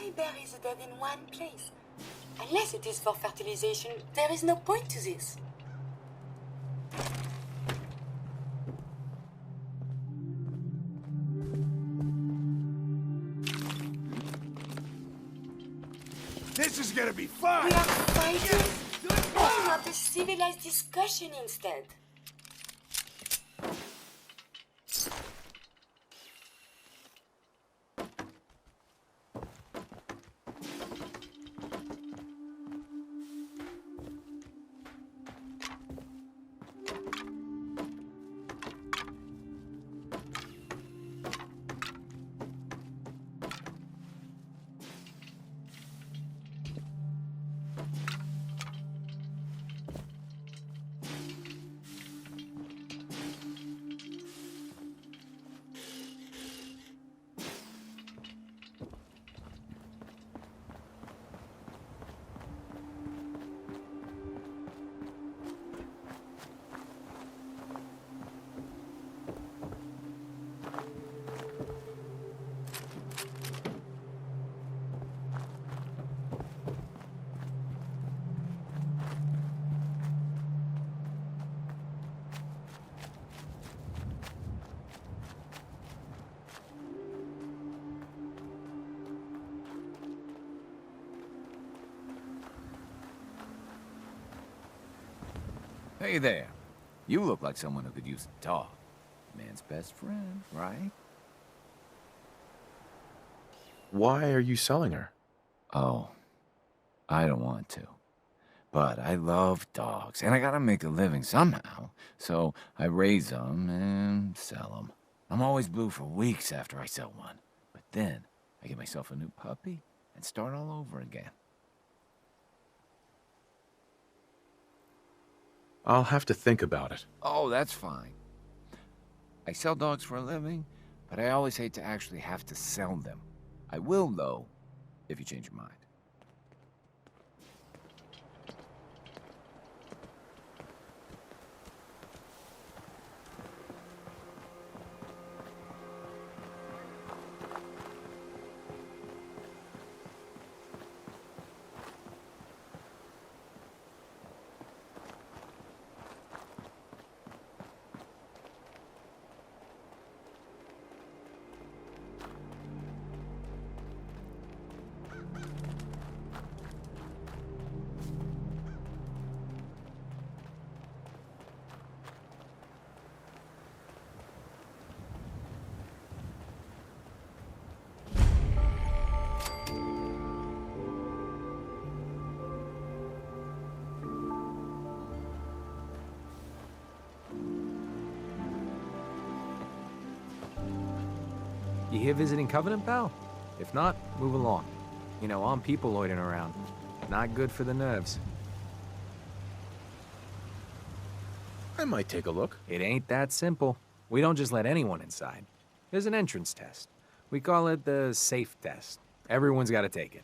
Why bury the dead in one place? Unless it is for fertilization, there is no point to this. This is gonna be fun! We are fighting? Why not a civilized discussion instead? Hey there. You look like someone who could use a dog. Man's best friend, right? Why are you selling her? Oh, I don't want to. But I love dogs, and I gotta make a living somehow. So I raise them and sell them. I'm always blue for weeks after I sell one. But then I get myself a new puppy and start all over again. I'll have to think about it. Oh, that's fine. I sell dogs for a living, but I always hate to actually have to sell them. I will, though, if you change your mind. You here visiting Covenant, pal? If not, move along. You know, armed people loitering around. Not good for the nerves. I might take a look. It ain't that simple. We don't just let anyone inside. There's an entrance test. We call it the safe test. Everyone's got to take it.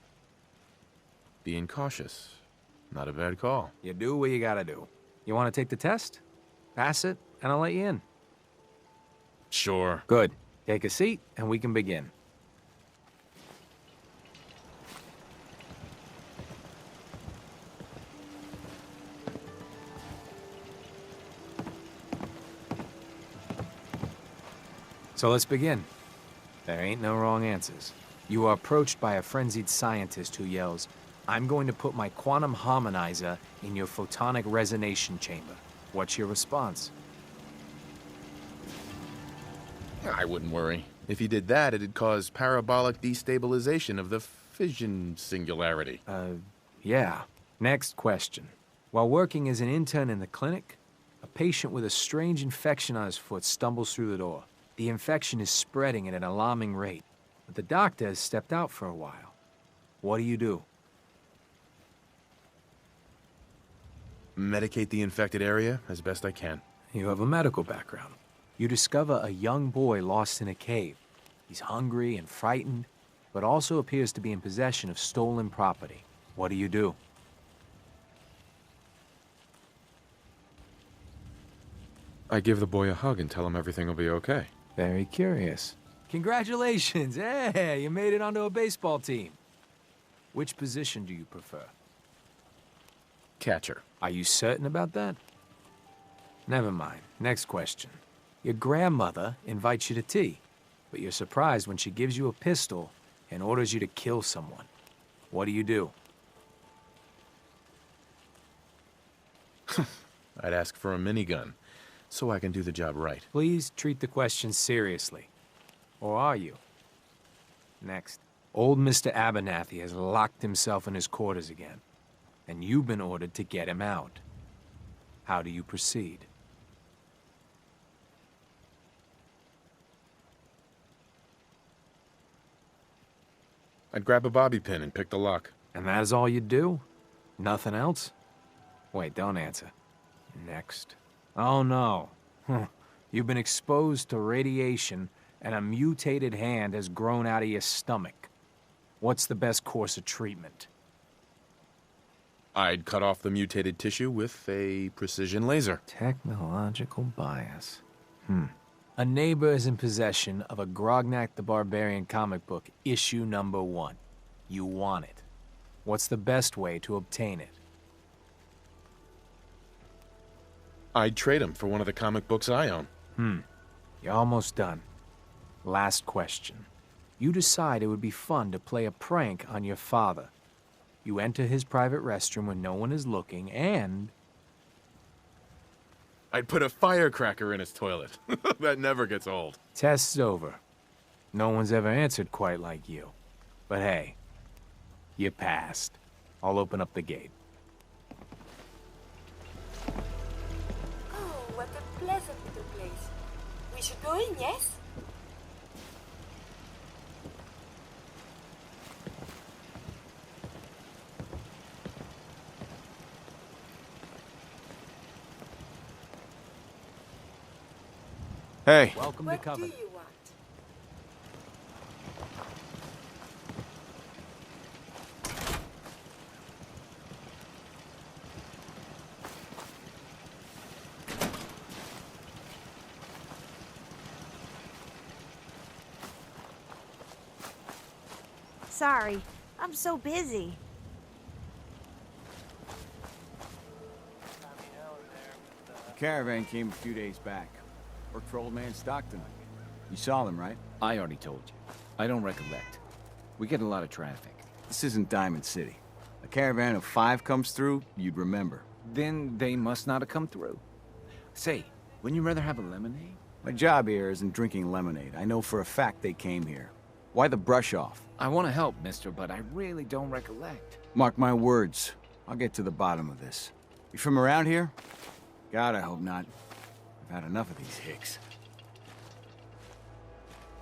Being cautious. Not a bad call. You do what you gotta do. You want to take the test? Pass it, and I'll let you in. Sure. Good. Take a seat, and we can begin. So let's begin. There ain't no wrong answers. You are approached by a frenzied scientist who yells, "I'm going to put my quantum harmonizer in your photonic resonation chamber." What's your response? I wouldn't worry. If he did that, it'd cause parabolic destabilization of the fission singularity. Yeah. Next question. While working as an intern in the clinic, a patient with a strange infection on his foot stumbles through the door. The infection is spreading at an alarming rate, but the doctor has stepped out for a while. What do? Medicate the infected area as best I can. You have a medical background. You discover a young boy lost in a cave. He's hungry and frightened, but also appears to be in possession of stolen property. What do? I give the boy a hug and tell him everything will be okay. Very curious. Congratulations! Hey, you made it onto a baseball team. Which position do you prefer? Catcher. Are you certain about that? Never mind. Next question. Your grandmother invites you to tea, but you're surprised when she gives you a pistol and orders you to kill someone. What do you do? I'd ask for a minigun, so I can do the job right. Please treat the question seriously. Or are you? Next. Old Mr. Abernathy has locked himself in his quarters again, and you've been ordered to get him out. How do you proceed? I'd grab a bobby pin and pick the lock. And that is all you do? Nothing else? Wait, don't answer. Next. Oh no. You've been exposed to radiation and a mutated hand has grown out of your stomach. What's the best course of treatment? I'd cut off the mutated tissue with a precision laser. Technological bias. A neighbor is in possession of a Grognak the Barbarian comic book, issue number 1. You want it. What's the best way to obtain it? I'd trade him for one of the comic books I own. You're almost done. Last question. You decide it would be fun to play a prank on your father. You enter his private restroom when no one is looking, and... I'd put a firecracker in his toilet. That never gets old. Test's over. No one's ever answered quite like you. But hey, you passed. I'll open up the gate. Oh, what a pleasant little place. We should go in, yes? Hey. Welcome to What do Covenant. you want? Sorry, I'm so busy. Caravan came a few days back. Worked for old man Stockton. You saw them, right? I already told you. I don't recollect. We get a lot of traffic. This isn't Diamond City. A caravan of 5 comes through, you'd remember. Then they must not have come through. Say, wouldn't you rather have a lemonade? My job here isn't drinking lemonade. I know for a fact they came here. Why the brush off? I want to help, mister, but I really don't recollect. Mark my words. I'll get to the bottom of this. You from around here? God, I hope not. I've had enough of these hicks.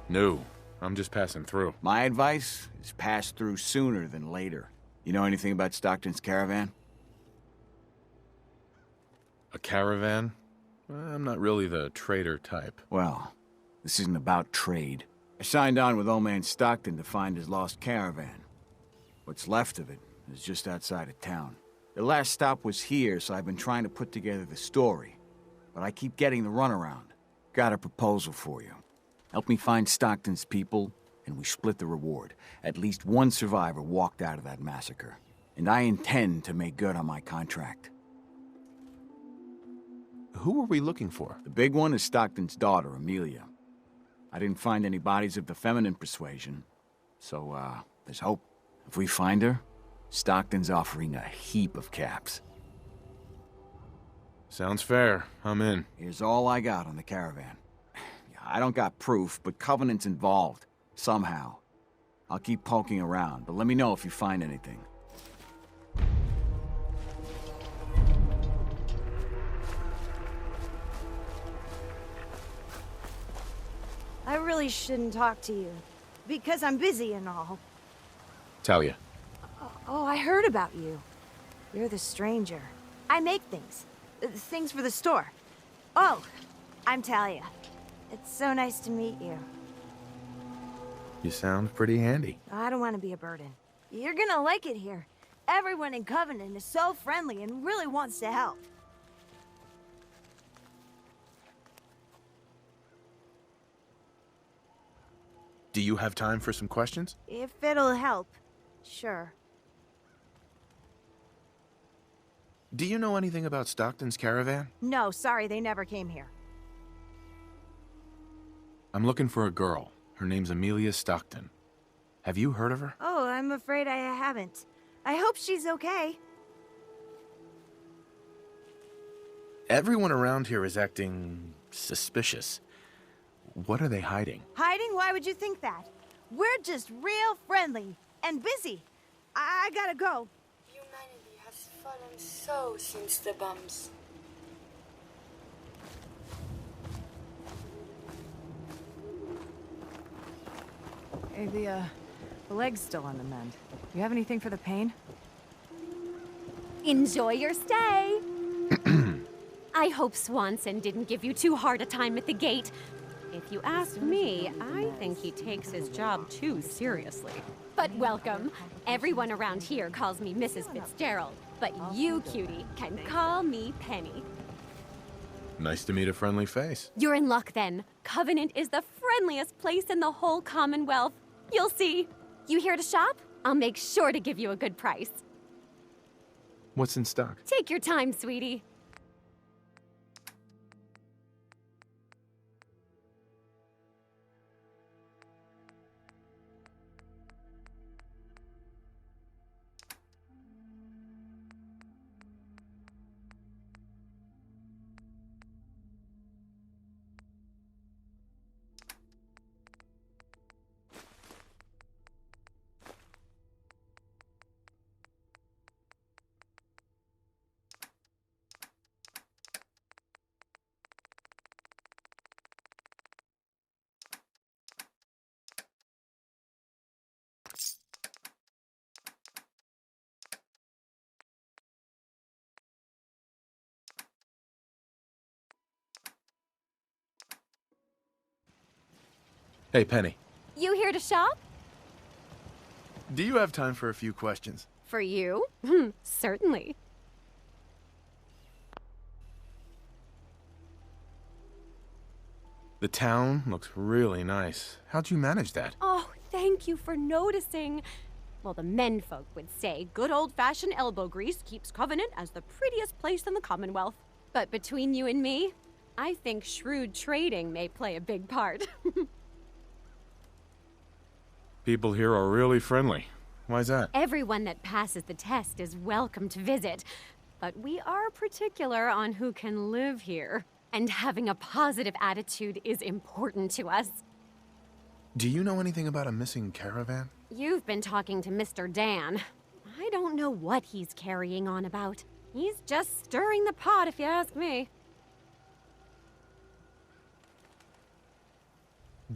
No, I'm just passing through. My advice is pass through sooner than later. You know anything about Stockton's caravan? A caravan? I'm not really the trader type. Well, this isn't about trade. I signed on with old man Stockton to find his lost caravan. What's left of it is just outside of town. The last stop was here, so I've been trying to put together the story. But I keep getting the runaround. Got a proposal for you. Help me find Stockton's people, and we split the reward. At least one survivor walked out of that massacre. And I intend to make good on my contract. Who are we looking for? The big one is Stockton's daughter, Amelia. I didn't find any bodies of the feminine persuasion, so, there's hope. If we find her, Stockton's offering a heap of caps. Sounds fair. I'm in. Here's all I got on the caravan. I don't got proof, but Covenant's involved. Somehow. I'll keep poking around, but let me know if you find anything. I really shouldn't talk to you, because I'm busy and all. Talia. Oh, I heard about you. You're the stranger. I make things. Things for the store. Oh, I'm Talia. It's so nice to meet you. You sound pretty handy. I don't want to be a burden. You're gonna like it here. Everyone in Covenant is so friendly and really wants to help. Do you have time for some questions? If it'll help, sure. Do you know anything about Stockton's caravan? No, sorry, they never came here. I'm looking for a girl. Her name's Amelia Stockton. Have you heard of her? Oh, I'm afraid I haven't. I hope she's okay. Everyone around here is acting suspicious. What are they hiding? Hiding? Why would you think that? We're just real friendly and busy. I gotta go. Humanity has fallen so since the bombs. Hey, the leg's still on the mend. You have anything for the pain? Enjoy your stay. I hope Swanson didn't give you too hard a time at the gate. If you ask me, I think he takes his job too seriously. But welcome. Everyone around here calls me Mrs. Fitzgerald, but you, cutie, can call me Penny. Nice to meet a friendly face. You're in luck then. Covenant is the friendliest place in the whole Commonwealth. You'll see. You here to shop? I'll make sure to give you a good price. What's in stock? Take your time, sweetie. Hey, Penny. You here to shop? Do you have time for a few questions? For you? Certainly. The town looks really nice. How'd you manage that? Oh, thank you for noticing. Well, the menfolk would say good old-fashioned elbow grease keeps Covenant as the prettiest place in the Commonwealth. But between you and me, I think shrewd trading may play a big part. People here are really friendly. Why's that? Everyone that passes the test is welcome to visit. But we are particular on who can live here. And having a positive attitude is important to us. Do you know anything about a missing caravan? You've been talking to Mr. Dan. I don't know what he's carrying on about. He's just stirring the pot, if you ask me.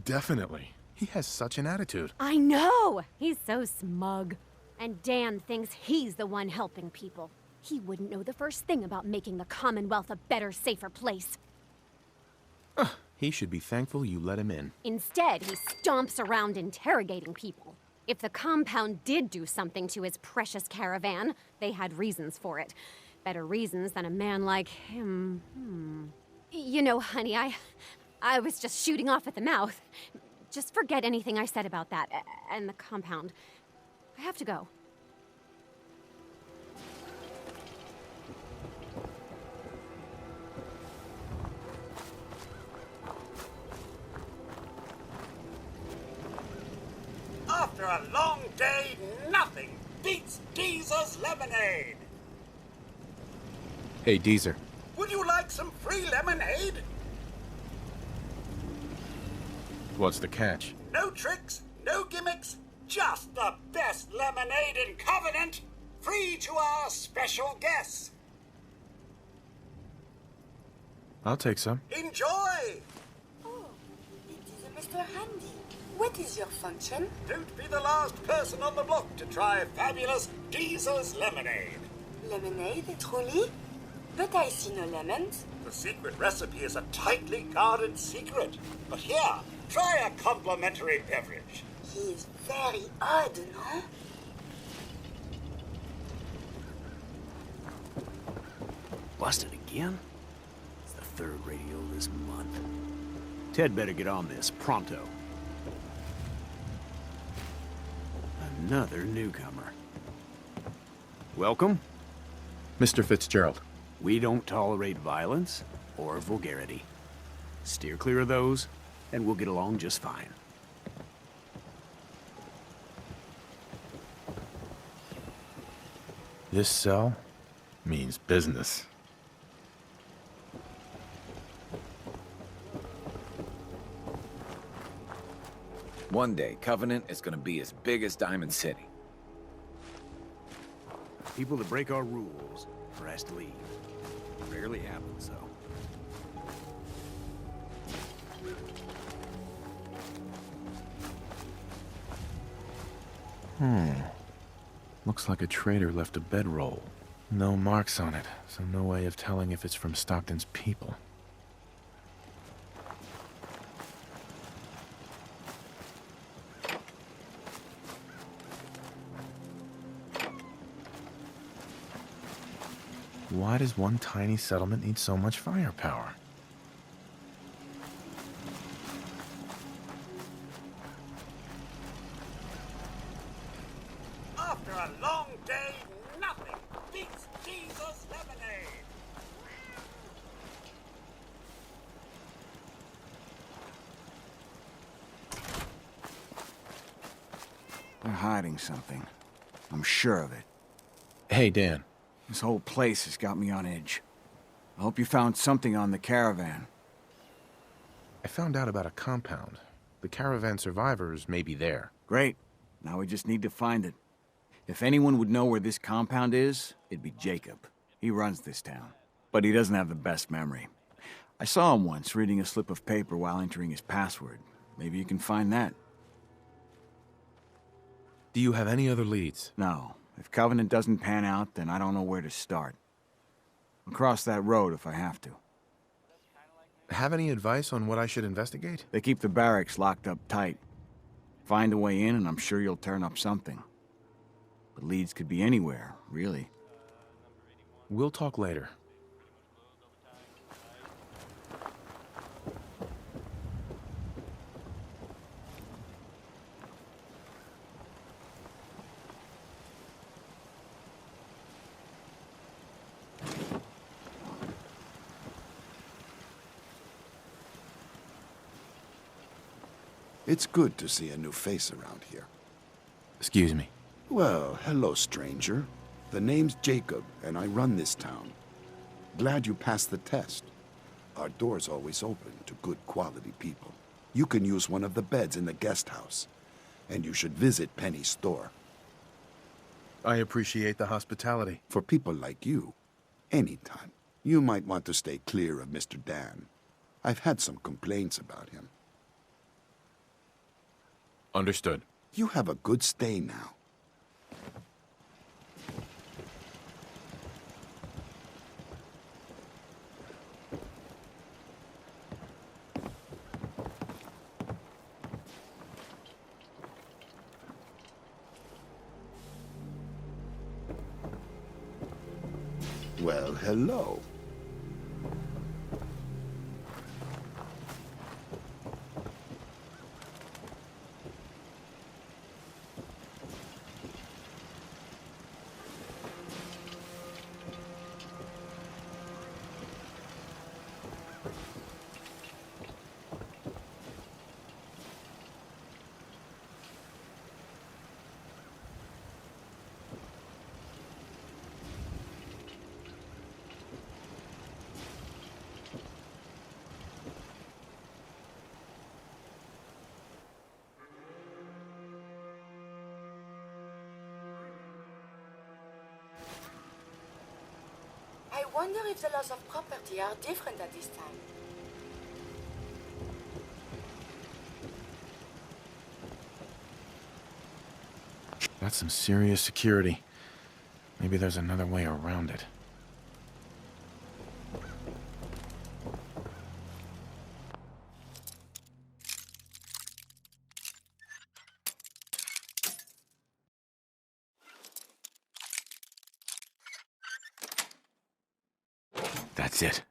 Definitely. He has such an attitude. I know! He's so smug. And Dan thinks he's the one helping people. He wouldn't know the first thing about making the Commonwealth a better, safer place. He should be thankful you let him in. Instead, he stomps around interrogating people. If the compound did do something to his precious caravan, they had reasons for it. Better reasons than a man like him. You know, honey, I was just shooting off at the mouth. Just forget anything I said about that and the compound. I have to go. After a long day, nothing beats Deezer's lemonade. Hey, Deezer. Would you like some free lemonade? What's the catch? No tricks, no gimmicks, just the best lemonade in Covenant, free to our special guests. I'll take some. Enjoy! Oh, it is Mr. Handy. What is your function? Don't be the last person on the block to try fabulous Deezer's lemonade. Lemonade, truly? But I see no lemons. The secret recipe is a tightly guarded secret. But here, try a complimentary beverage. He is very odd, no? Busted again? It's the third radio this month. Ted better get on this, pronto. Another newcomer. Welcome. Mr. Fitzgerald. We don't tolerate violence or vulgarity. Steer clear of those, and we'll get along just fine. This cell means business. One day, Covenant is gonna be as big as Diamond City. People that break our rules are asked to leave. Rarely happens, though. Looks like a traitor left a bedroll. No marks on it, so no way of telling if it's from Stockton's people. Why does one tiny settlement need so much firepower? After a long day, nothing beats Jesus lemonade. They're hiding something. I'm sure of it. Hey, Dan. This whole place has got me on edge. I hope you found something on the caravan. I found out about a compound. The caravan survivors may be there. Great. Now we just need to find it. If anyone would know where this compound is, it'd be Jacob. He runs this town. But he doesn't have the best memory. I saw him once reading a slip of paper while entering his password. Maybe you can find that. Do you have any other leads? No. If Covenant doesn't pan out, then I don't know where to start. I'll cross that road if I have to. Have any advice on what I should investigate? They keep the barracks locked up tight. Find a way in and I'm sure you'll turn up something. But leads could be anywhere, really. We'll talk later. It's good to see a new face around here. Excuse me. Well, hello, stranger. The name's Jacob, and I run this town. Glad you passed the test. Our door's always open to good quality people. You can use one of the beds in the guest house, and you should visit Penny's store. I appreciate the hospitality. For people like you, anytime. You might want to stay clear of Mr. Dan. I've had some complaints about him. Understood. You have a good stay now. Well, hello. I wonder if the laws of property are different at this time. That's some serious security. Maybe there's another way around it. That's it.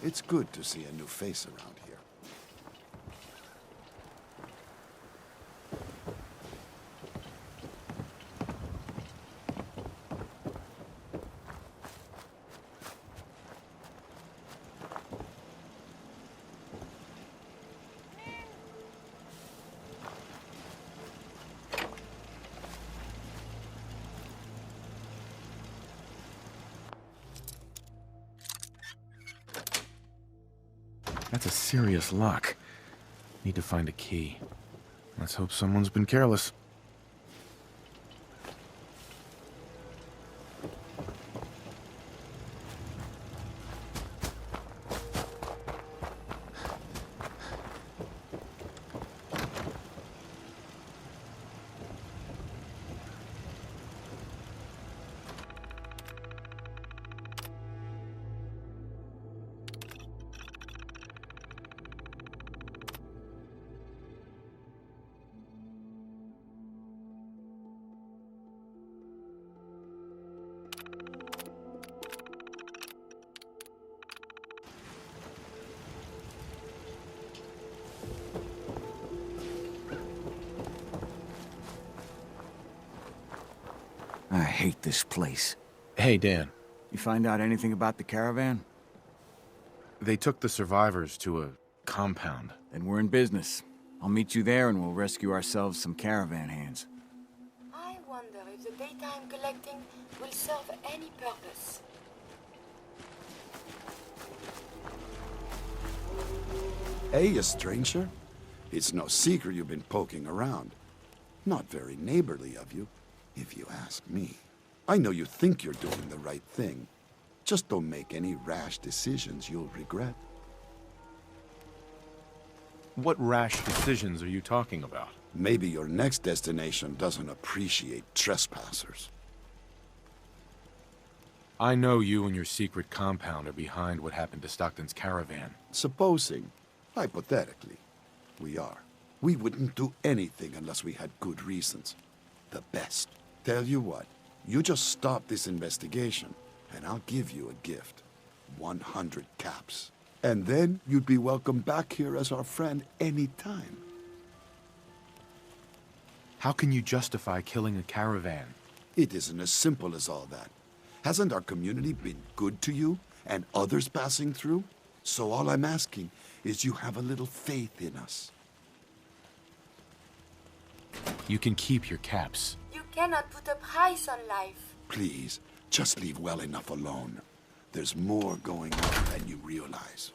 It's good to see a new face around here. That's a serious lock. Need to find a key. Let's hope someone's been careless. I hate this place. Hey, Dan. You find out anything about the caravan? They took the survivors to a compound. Then we're in business. I'll meet you there and we'll rescue ourselves some caravan hands. I wonder if the daytime collecting will serve any purpose. Hey, a stranger. It's no secret you've been poking around. Not very neighborly of you, if you ask me. I know you think you're doing the right thing. Just don't make any rash decisions you'll regret. What rash decisions are you talking about? Maybe your next destination doesn't appreciate trespassers. I know you and your secret compound are behind what happened to Stockton's caravan. Supposing, hypothetically, we are. We wouldn't do anything unless we had good reasons. The best. Tell you what, you just stop this investigation, and I'll give you a gift. 100 caps. And then you'd be welcome back here as our friend any time. How can you justify killing a caravan? It isn't as simple as all that. Hasn't our community been good to you and others passing through? So all I'm asking is you have a little faith in us. You can keep your caps. You cannot put a price on life. Please, just leave well enough alone. There's more going on than you realize.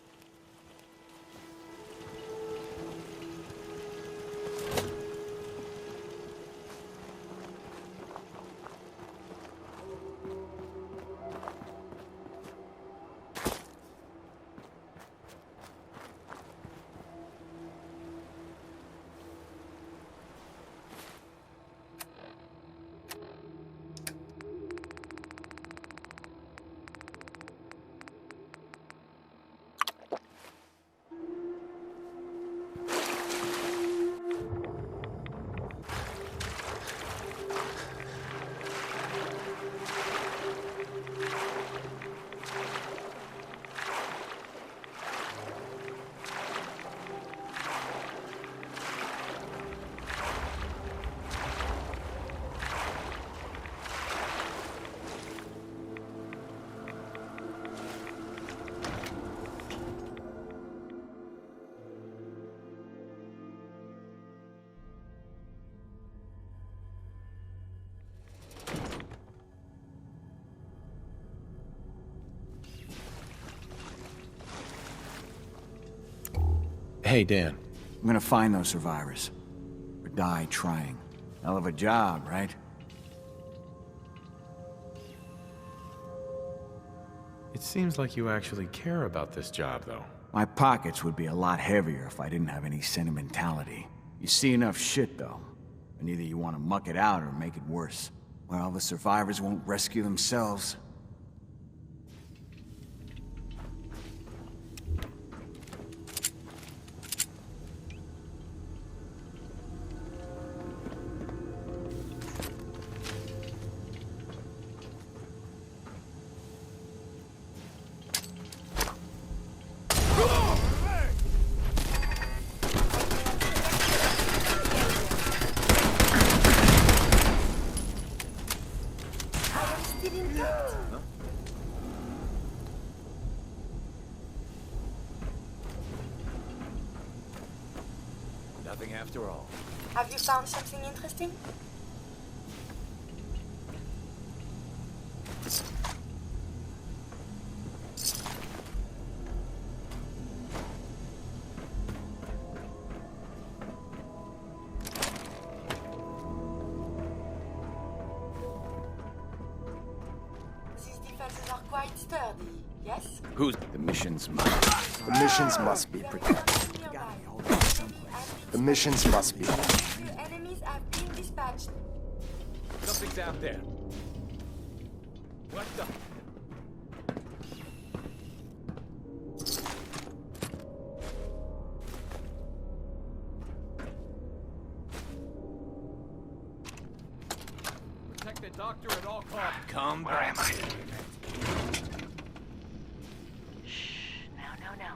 Hey, Dan. I'm gonna find those survivors. Or die trying. Hell of a job, right? It seems like you actually care about this job, though. My pockets would be a lot heavier if I didn't have any sentimentality. You see enough shit, though, and either you want to muck it out or make it worse. Well, the survivors won't rescue themselves. Correct. Nothing after all. Have you found something interesting? These defenses are quite sturdy, yes? Who's the missions must? The missions must be protected. The missions must be. Few enemies have been dispatched. Something's out there. What the? Protect the doctor at all costs. Come back. Where am I? No.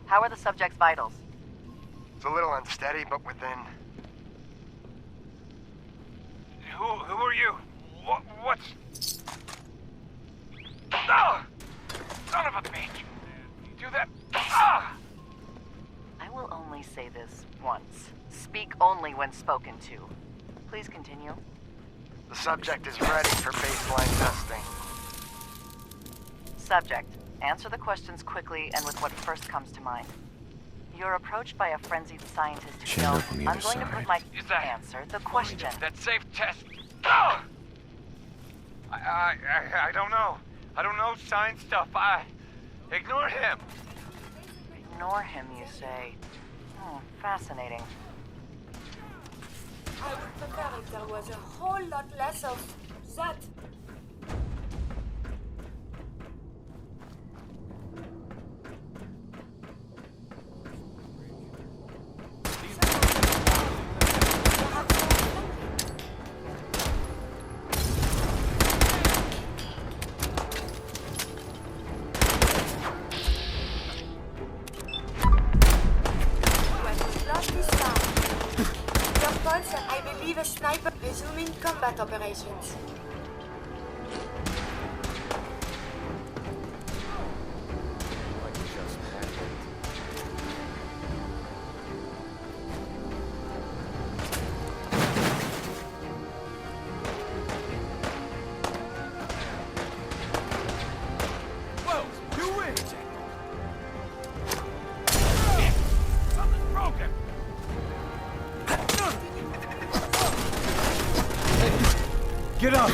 How are the subject's vitals? It's a little unsteady, but within. Who are you? What's... Ah! Son of a bitch! Do that... Ah! I will only say this once. Speak only when spoken to. Please continue. The subject is ready for baseline testing. Subject, answer the questions quickly and with what first comes to mind. You're approached by a frenzied scientist who Chin yells, up on the I'm other going to side. put my... Is that... Answer the question. That safe test... Ah! I don't know. I don't know science stuff. Ignore him. Ignore him, you say. Fascinating. I would prefer if there was a whole lot less of that. I believe a sniper resuming combat operations. Whoa! You win! Something's broken. Get up!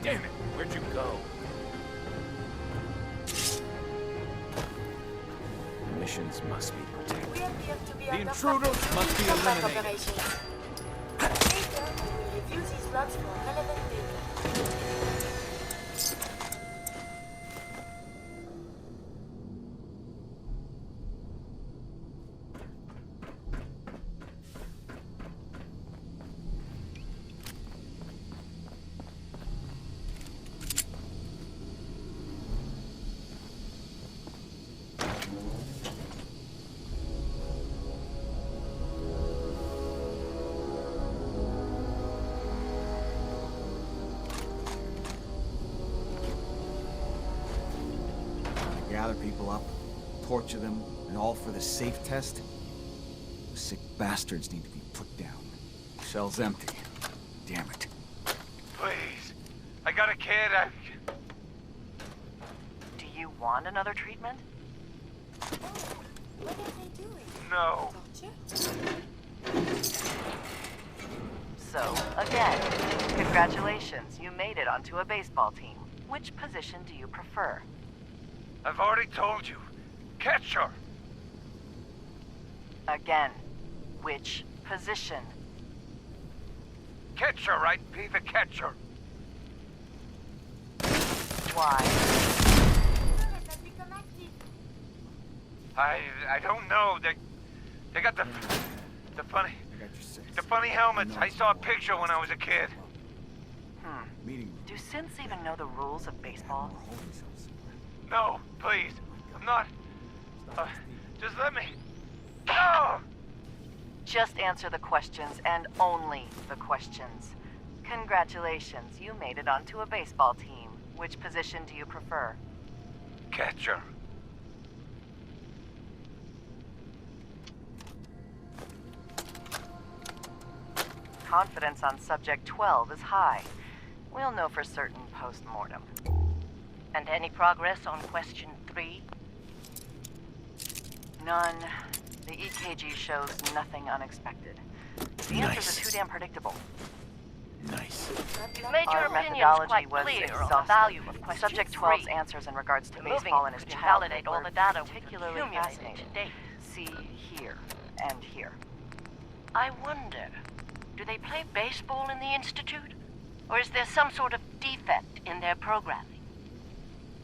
Damn it! Where'd you go? Missions must be protected. We appear to be The under intruders focus must be combat eliminated. operations. Later, we will review these logs for relevant data. Gather people up, torture them, and all for the safe test? Those sick bastards need to be put down. Cell's empty. Damn it. Please. I got a kid. Do you want another treatment? What are they doing? No. Torture? So, again, congratulations. You made it onto a baseball team. Which position do you prefer? I've already told you. Catcher. Again, which position? Catcher, right? Be the catcher. Why? Turret has become active. I don't know. They got the funny helmets. I saw a picture when I was a kid. Do synths even know the rules of baseball? No, please. I'm not. Just let me. No! Just answer the questions, and only the questions. Congratulations, you made it onto a baseball team. Which position do you prefer? Catcher. Confidence on Subject 12 is high. We'll know for certain post-mortem. And any progress on question 3? None. The EKG shows nothing unexpected. The answers are too damn predictable. Nice. You've made your Our opinions methodology quite was clear on the exhaustive. value of question Subject 3. 12's answers in regards to Removing baseball it and his could childhood invalidate all were the data we've particularly accumulated fascinating. to date. See here and here. I wonder, do they play baseball in the Institute? Or is there some sort of defect in their programming?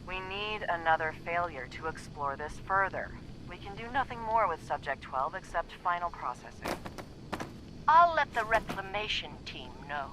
We need another failure to explore this further. We can do nothing more with Subject 12 except final processing. I'll let the reclamation team know.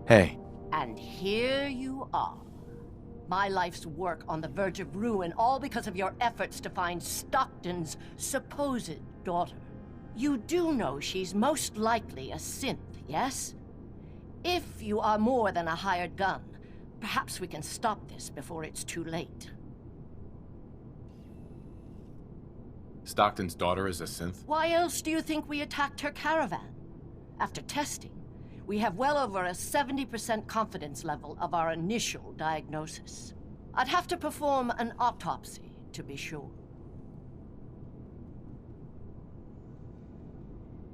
Hey. And here you are. My life's work on the verge of ruin, all because of your efforts to find Stockton's supposed daughter. You do know she's most likely a synth, yes? If you are more than a hired gun, perhaps we can stop this before it's too late. Stockton's daughter is a synth? Why else do you think we attacked her caravan? After testing, we have well over a 70% confidence level of our initial diagnosis. I'd have to perform an autopsy to be sure.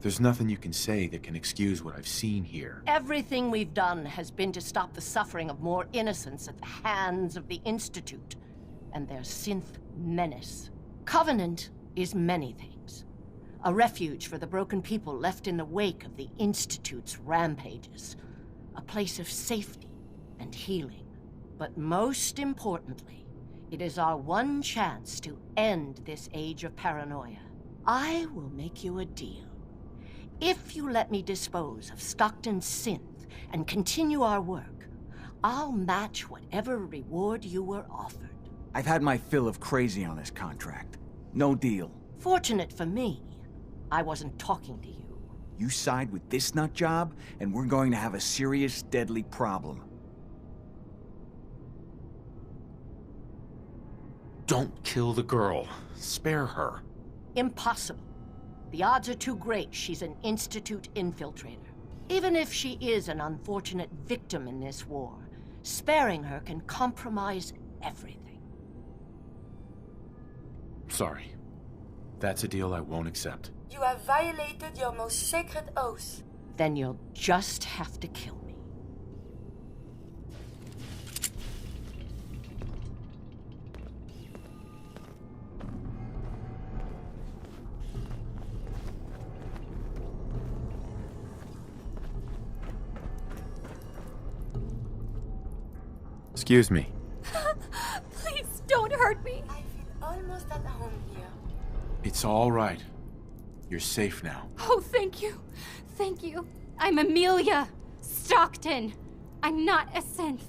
There's nothing you can say that can excuse what I've seen here. Everything we've done has been to stop the suffering of more innocents at the hands of the Institute and their synth menace. Covenant is many things. A refuge for the broken people left in the wake of the Institute's rampages. A place of safety and healing. But most importantly, it is our one chance to end this age of paranoia. I will make you a deal. If you let me dispose of Stockton's synth and continue our work, I'll match whatever reward you were offered. I've had my fill of crazy on this contract. No deal. Fortunate for me, I wasn't talking to you. You side with this nut job, and we're going to have a serious, deadly problem. Don't kill the girl. Spare her. Impossible. The odds are too great she's an Institute infiltrator. Even if she is an unfortunate victim in this war, sparing her can compromise everything. Sorry. That's a deal I won't accept. You have violated your most sacred oath. Then you'll just have to kill me. Excuse me. Please don't hurt me. I feel almost at home here. It's all right. You're safe now. Oh, thank you. Thank you. I'm Amelia Stockton. I'm not a synth.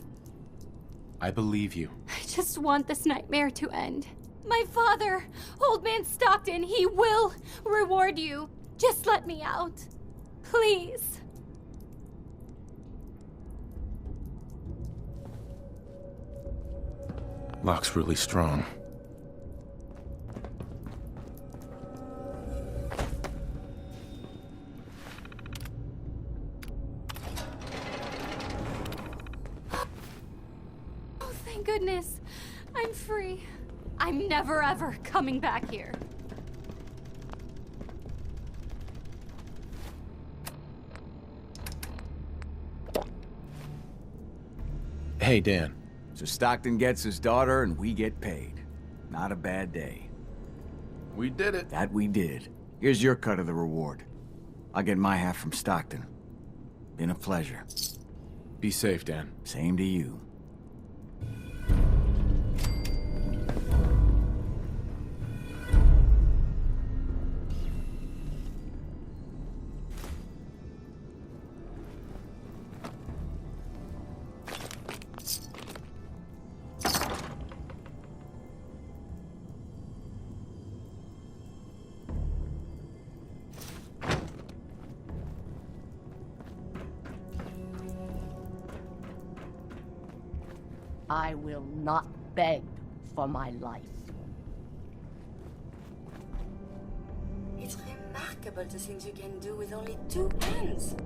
I believe you. I just want this nightmare to end. My father, Old Man Stockton, he will reward you. Just let me out. Please. Lock's really strong. goodness. I'm free. I'm never ever coming back here. Hey, Dan. So Stockton gets his daughter and we get paid. Not a bad day. We did it. That we did. Here's your cut of the reward. I'll get my half from Stockton. Been a pleasure. Be safe, Dan. Same to you. I will not beg for my life. It's remarkable the things you can do with only 2 hands.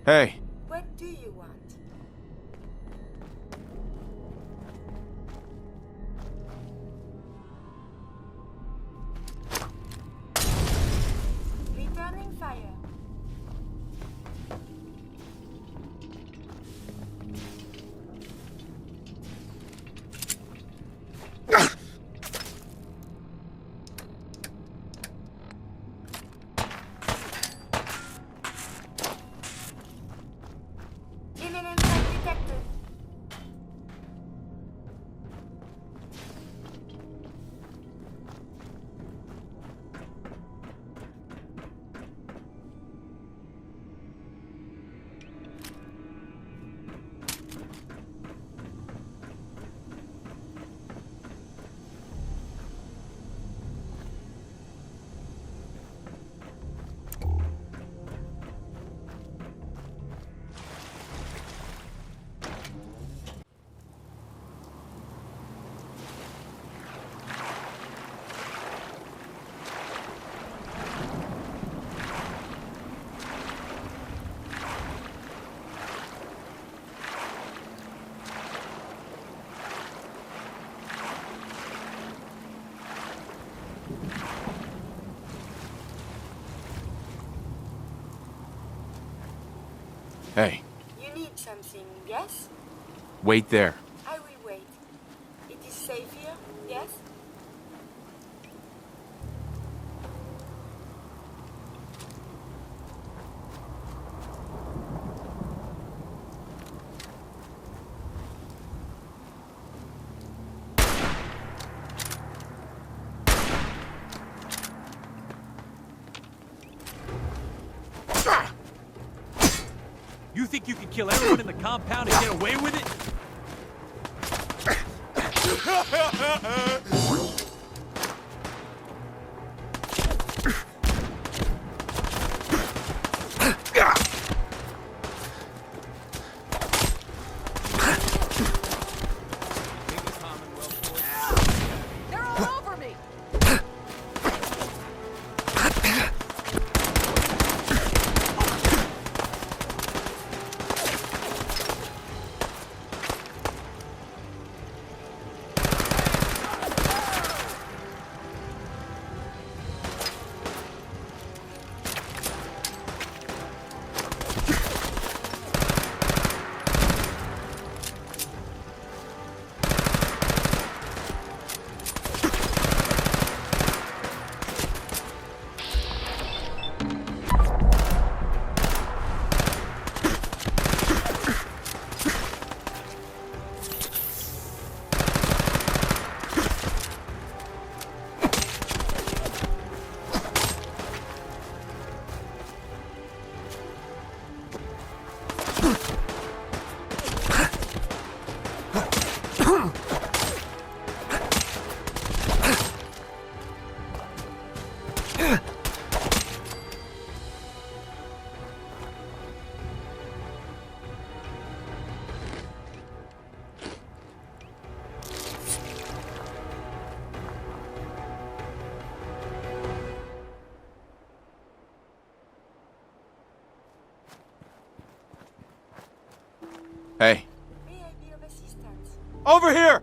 Hey. What do you want? Returning fire. Imminent threat detected. Hey, You need something, yes? wait there. I will wait. It is safe here, yes? You think you can kill everyone in the compound and get away with it? They're all over me! Hey. May I be of assistance? Over here!